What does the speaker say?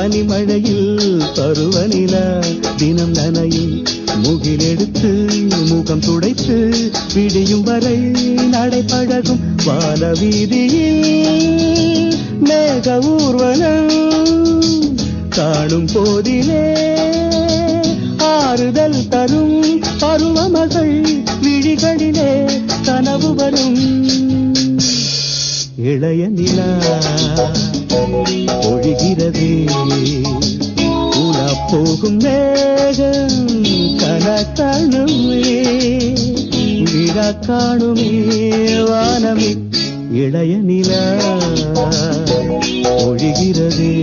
பனிமழையில் பருவநிலா தினம் நனையும் முகிலெடுத்து முகம் துடைத்து விடியும் வரை நடைபழகும் வானவீதியில் மேக ஊர்வலம் காணும் போதிலே ஆறுதல் தரும் பருவமகள் விழிகளிலே கனவு வரும் இளைய நிலா ஒழிகிறதே உலா போகும் மேகம் கனக்காணுமே விழா காணுமே வானமே இளைய நிலா ஒழிகிறதே